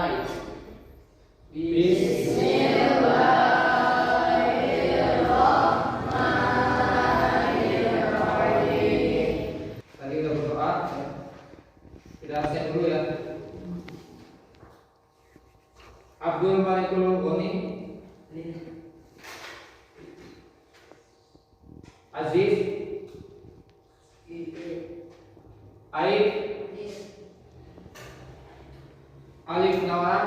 mulai. Bismillahirrahmanirrahim. Tadi udah berdoa, kita siap dulu ya. Abdul Malikul Ghani, Aziz, Aib, Alif Nawar,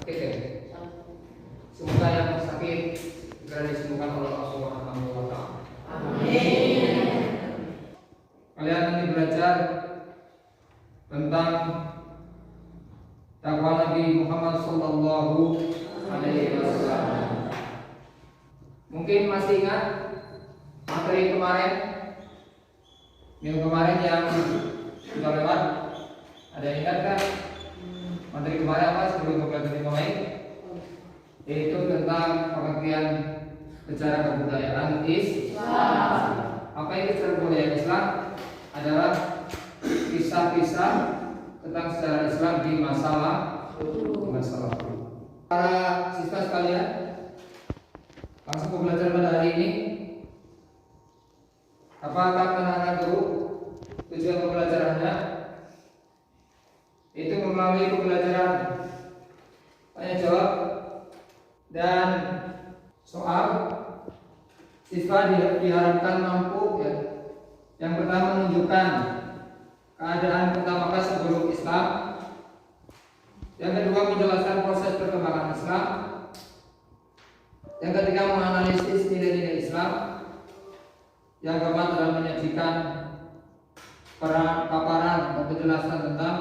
oke. Semoga yang sakit segera disembuhkan oleh Allah Subhanahu wa Ta'ala. Amin. Kalian nanti belajar tentang dakwah Nabi Muhammad Sallallahu Alaihi Wasallam. Mungkin masih ingat materi kemarin, minggu kemarin yang sudah lewat. Ada yang ingat kan? Materi kemarin apa sebelum kita mulai? Yaitu tentang pengertian secara kebudayaan Islam. Apa itu secara kebudayaan Islam? Adalah kisah-kisah tentang sejarah Islam di masa lalu. Para siswa sekalian, langsung ke belajar pada hari ini. Apakah anak-anak dulu tujuan pembelajarannya? Itu melalui pembelajaran tanya jawab dan soal. Siswa diharapkan mampu ya. Yang pertama menunjukkan keadaan pertama kali sebelum Islam. Yang kedua menjelaskan proses perkembangan Islam. Yang ketiga menganalisis nilai-nilai Islam. Yang keempat adalah menyajikan paparan atau penjelasan tentang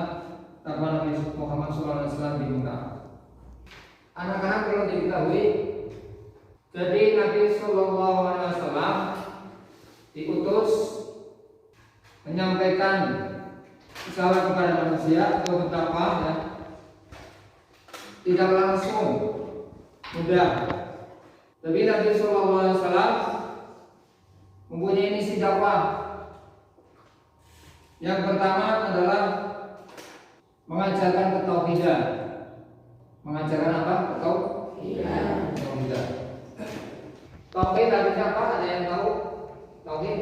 dakwah Nabi Muhammad SAW di muka. Anak-anak perlu diketahui, jadi Nabi SAW diutus menyampaikan risalah kepada manusia atau berdakwah ya. Tidak langsung mudah. Tapi Nabi SAW mempunyai misi dakwah. Yang pertama adalah mengajarkan ketauhidan. Mengajarkan apa? Ketauhidan. Tauhid artinya apa? Ada yang tahu? Tauhid?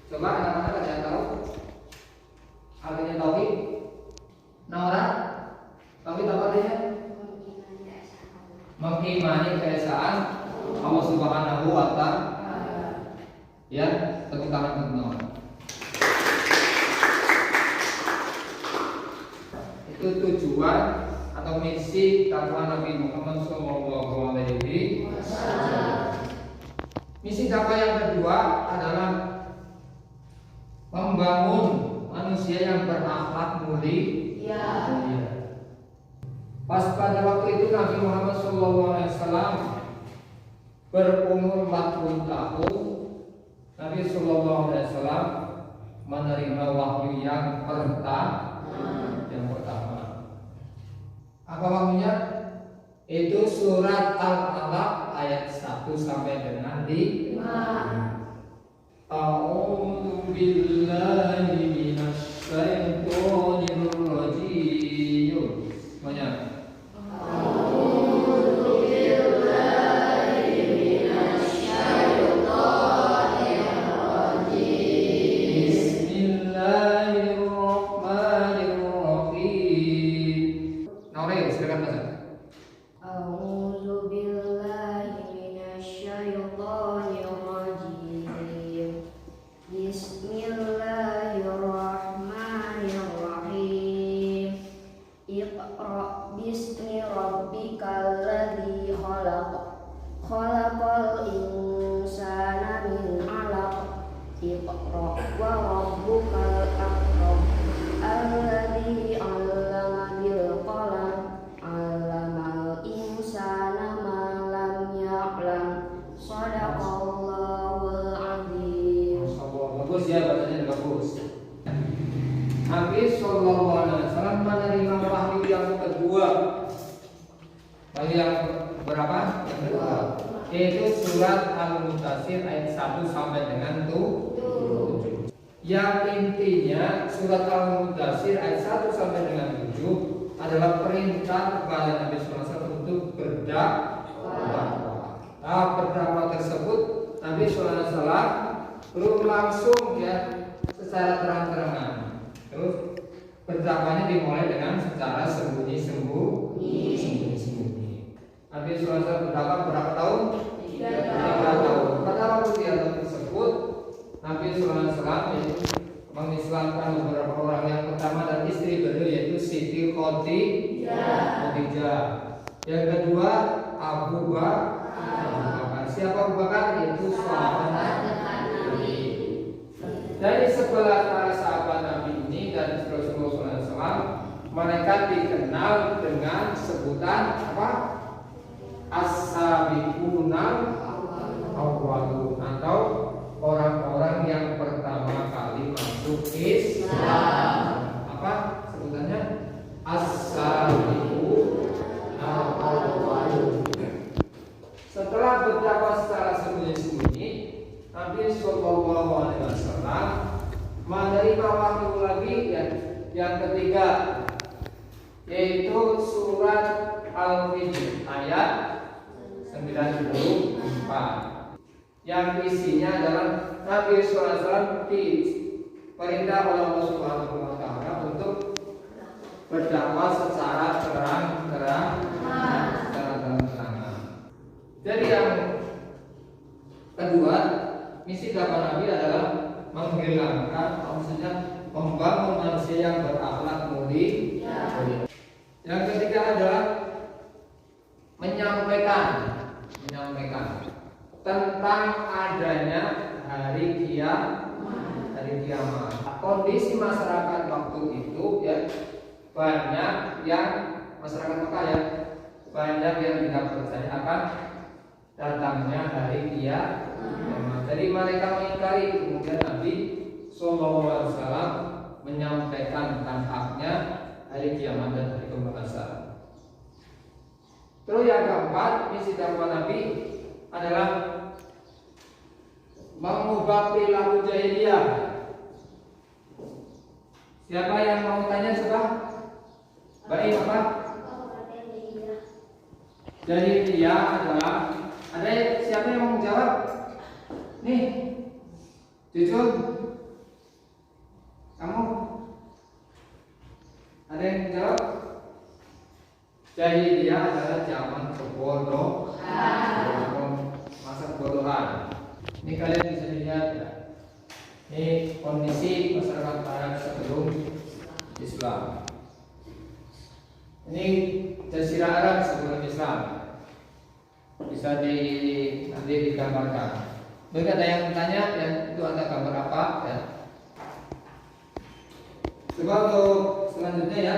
Coba anak-anak ada yang tahu? Artinya tauhid? Naura? Tauhid apa artinya? Mengimani keesaan Allah Subhanahu wa Ta'ala. Ya, tepuk tangan untuk Naura. Itu tujuan atau misi dakwah Nabi Muhammad SAW. Misi dakwah yang kedua adalah membangun manusia yang berakhlak mulia. Pas pada waktu itu Nabi Muhammad SAW berumur 40 tahun. Nabi SAW menerima wahyu yang pertama. Apa wahyunya? Itu surat Al-Alaq ayat 1 sampai dengan 5. A'udzu billahi minasy syaithanir rajim. Semuanya. Nabi SAW menerima wahyu yang kedua. Wahyu yang berapa? Yang kedua. Yaitu surat Al-Mudaththir ayat 1 sampai dengan 7. Yang intinya surat Al-Mudaththir ayat 1 sampai dengan 7 adalah adalah perintah kepada Nabi Sallallahu Alaihi Wasallam untuk berdakwah. Nah, berdakwah tersebut Nabi Sallallahu Alaihi Wasallam belum langsung ya secara terang-terangan. Terus berdakwahnya dimulai dengan secara sembunyi-sembunyi. Nabi Sallallahu Alaihi Wasallam berdakwah berapa tahun? 3 tahun. Pada waktu 3 tahun tersebut Nabi Sallallahu Alaihi Wasallam mengislamkan beberapa orang. Yang pertama dan istri beliau yaitu Siti Khadijah. Yang kedua Abu Bakar. Siapa Abu Bakar? Yaitu sahabat Nabi. Dari sebelah para sahabat Nabi ini dan Rasulullah SAW, mereka dikenal dengan sebutan apa? As-sabiqunal awwalun, atau orang-orang yang pertama kali masuk Islam. Apa sebutannya? As-sabiqunal awwalun. Setelah berdakwah secara sembunyi-sembunyi, Nabi Sallallahu Alaihi Wasallam menerima wahyu lagi yang ketiga, yaitu surat Al-Fijr ayat 94, yang isinya adalah Nabi Sallallahu Alaihi Wasallam diperintah oleh Allah Subhanahu Wa Taala untuk berdakwah secara terang-terangan. Jadi yang kedua, misi dakwah Nabi adalah menghilangkan, maksudnya membangun manusia yang berakhlak mulia. Yang ketiga adalah menyampaikan tentang adanya hari kiamat. Kondisi masyarakat waktu itu ya, banyak yang masyarakat Mekah ya, banyak yang tidak percaya akan datangnya hari kiamat. Jadi mereka mengingkari. Kemudian Nabi Sallallahu Alaihi Wasallam menyampaikan tentang haknya hari kiamat dan hari pembalasan. Terus yang keempat, misi dakwah Nabi adalah mengubah perilaku jahiliyah. Siapa yang mau tanya coba? Baik apa? Jahiliyah adalah, ada siapa yang mau menjawab? Nih, jujur, kamu ada yang menjawab? Jahiliyah adalah zaman kebodohan, masa kebodohan. Ini kalian bisa lihat ya. Ini kondisi masyarakat Arab sebelum Islam. Ini Jazirah Arab sebelum Islam. Bisa nanti digambarkan. Mungkin ada yang bertanya, ya, itu ada gambar apa? Ya. Coba untuk selanjutnya ya.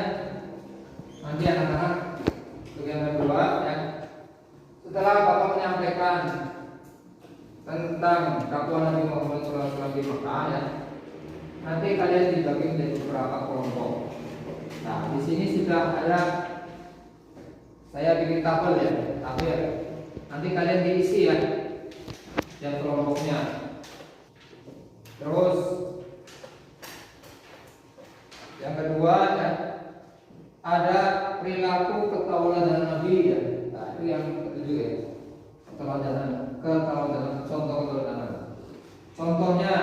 Nanti anak-anak untuk yang kedua ya. Setelah Bapak menyampaikan tentang dakwah Nabi Muhammad SAW di Mekah ya, nanti kalian dibagi menjadi beberapa kelompok. Nah, di sini sudah ada, saya bikin tabel ya, nanti kalian diisi ya, yang kelompoknya. Terus yang kedua ya, ada perilaku ketauladan Nabi ya. Nah, itu yang ketujuh ya, keteladanan, contoh keteladanan. Contohnya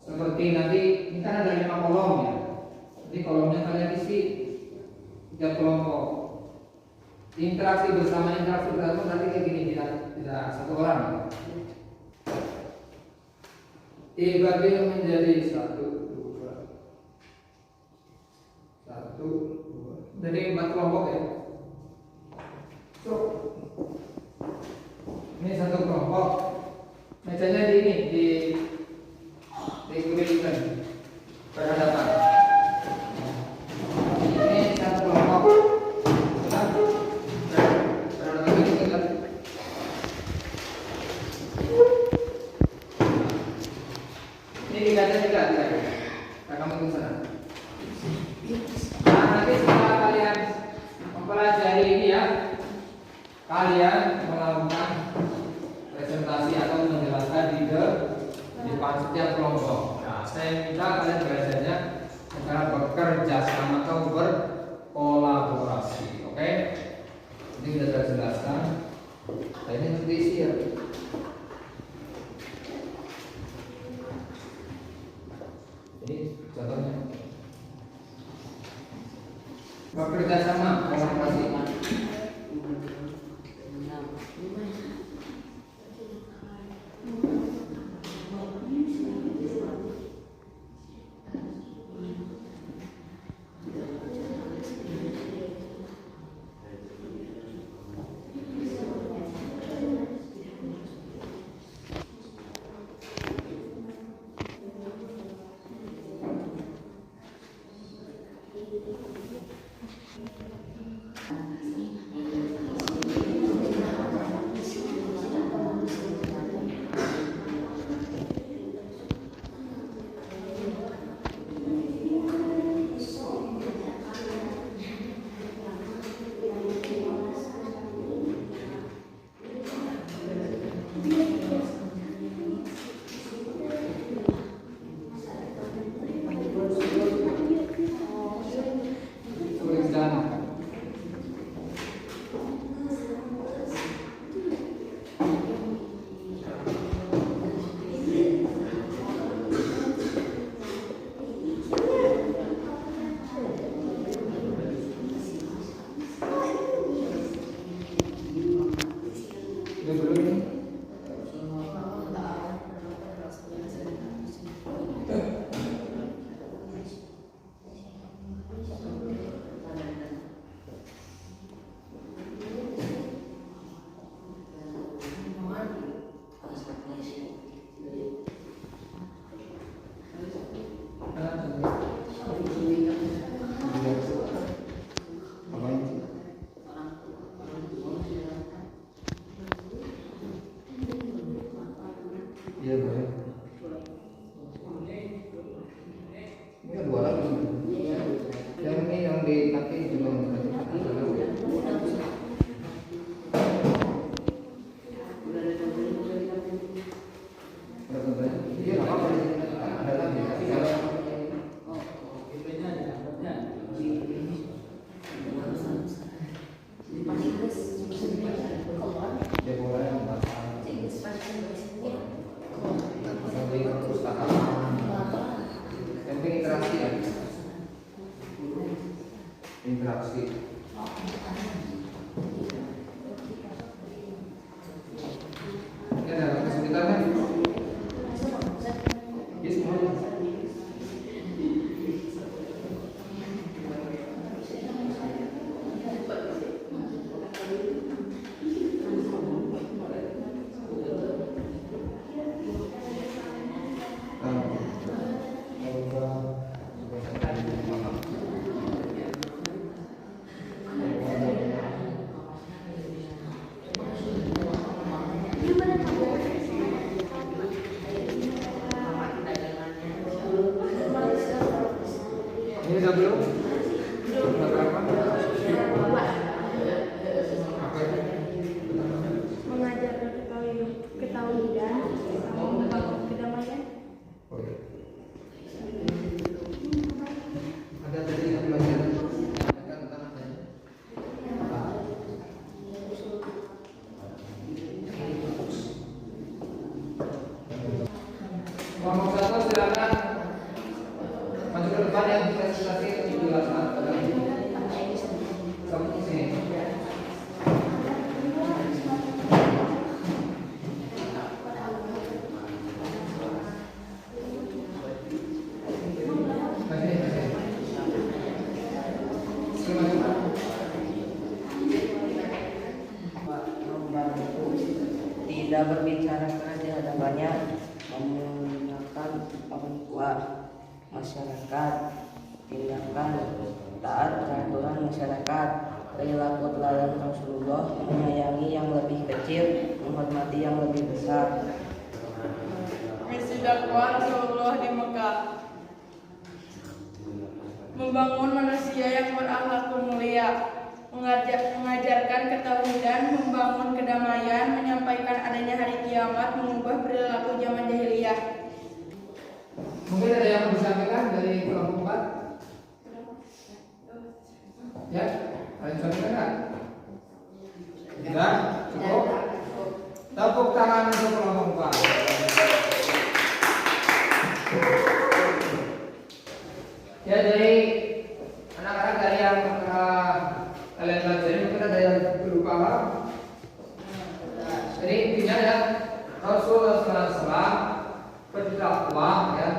seperti nanti ini kan ada 5 kolom ya. Jadi kolomnya kalian isi 3 kelompok. Interaksi bersama nanti kayak gini, tidak satu orang. Dibagi menjadi 1, 2. Jadi 4 kelompok ya. So, ini 1 kelompok. Mejanya dikelilingkan berhadapan. Ini 1 kelompok. Ini tiga. Nah, kamu tunggu sana. Nah, nanti setelah kalian mempelajari ini ya, kalian melakukan presentasi atau menjelaskan di depan setiap kelompok. Nah, saya minta kalian belajarnya secara bekerja sama atau berkolaborasi. bekerja sama, kolaborasi. Iya boleh. Ini dua lagi. Yang ini yang di kaki juga iya nggak apa-apa. Ada lagi. Dia boleh interaksi ya, interaksi. Ini ada kesulitannya. Yes, semuanya. Ini sudah belum? Sudah berapa? Mengajarkan ketahuan sama kedamaian. Oh, iya. Ada tadi yang belajar tentang apa? Kelompok satu silakan maju ke depan yang presentasi dijelaskan sampai sini. Tidak berbicara keras di hadapannya, menggunakan pengetahuan masyarakat, tindakan taat peraturan masyarakat, perilaku teladan Rasulullah, menyayangi yang lebih kecil, menghormati yang lebih besar. Misi dakwah Rasulullah di Mekah: membangun manusia yang berakhlak mulia, mengajarkan ketauhidan, membangun kedamaian, menyampaikan adanya hari kiamat, mengubah perilaku zaman jahiliyah. Mungkin ada yang mau disampaikan dari kelompok 4? Ya, ada yang sampaikan nggak? Sudah, cukup. Tepuk tangan untuk kelompok 4. Ya, dari anak-anak dari yang kalian pelajari mungkin ada yang belum paham. Jadi intinya ya Rasulullah SAW berdakwah ya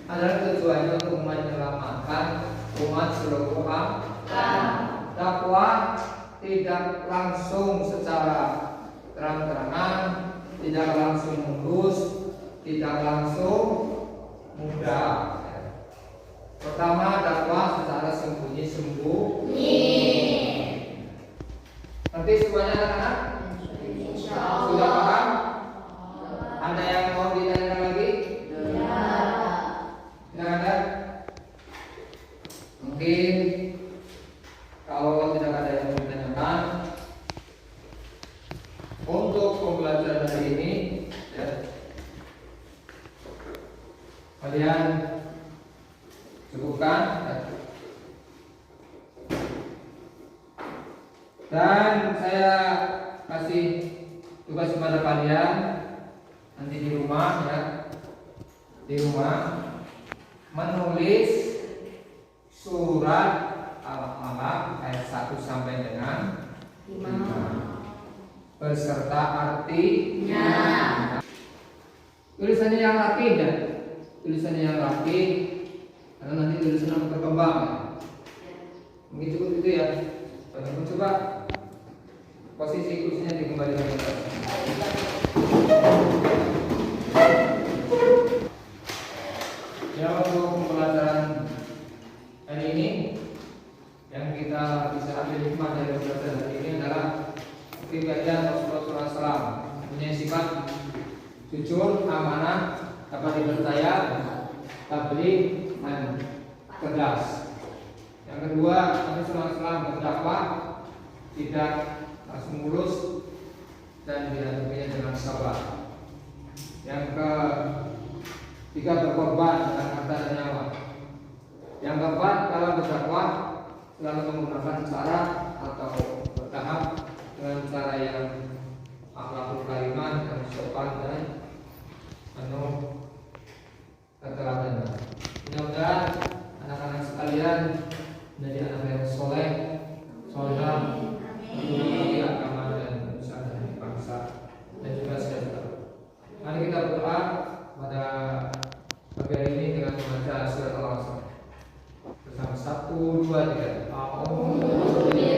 adalah tujuannya untuk menyelamatkan umat seluruh dakwah tidak langsung secara terang-terangan, tidak langsung mulus, tidak langsung mudah. Pertama dakwah secara sembunyi. Nanti semuanya anak-anak sudah paham? Ada yang mau ditanyakan lagi? Tidak ada? Mungkin kalau tidak ada yang mau ditanyakan, untuk pembelajaran hari ini ya, kalian cukupkan dan saya kasih tugas kepada kalian nanti di rumah ya, di rumah menulis surat Al-Alaq ayat 1 sampai dengan 5 beserta artinya. Tulisannya yang rapi ya, tulisannya yang rapi karena nanti tulisannya akan berkembang ya. Mungkin cukup itu ya. Coba posisi kursinya dikembalikan ke atas. Ya, untuk pembelajaran hari ini yang kita bisa ambil hikmah dari pembelajaran hari ini adalah kepribadian Rasulullah SAW punya sifat jujur, amanah, dapat dipercaya, tabligh dan cerdas. Yang kedua, Nabi SAW berdakwah tidak langsung mulus dan dihadapinya dengan sabar. Yang ketiga, berkorban dengan harta dan nyawa. Yang keempat, dalam berdakwah selalu menggunakan cara atau bertahap dengan cara yang akhlakul karimah dan sopan dan penuh keteladanan. Mudah-mudahan anak-anak sekalian menjadi anak yang soleh, soleh, peduli agama dan usaha dan bangsa dan juga sejahtera. Mari kita berdoa pada pagi hari ini dengan membaca surat Al-Asr bersama 1, 2, 3.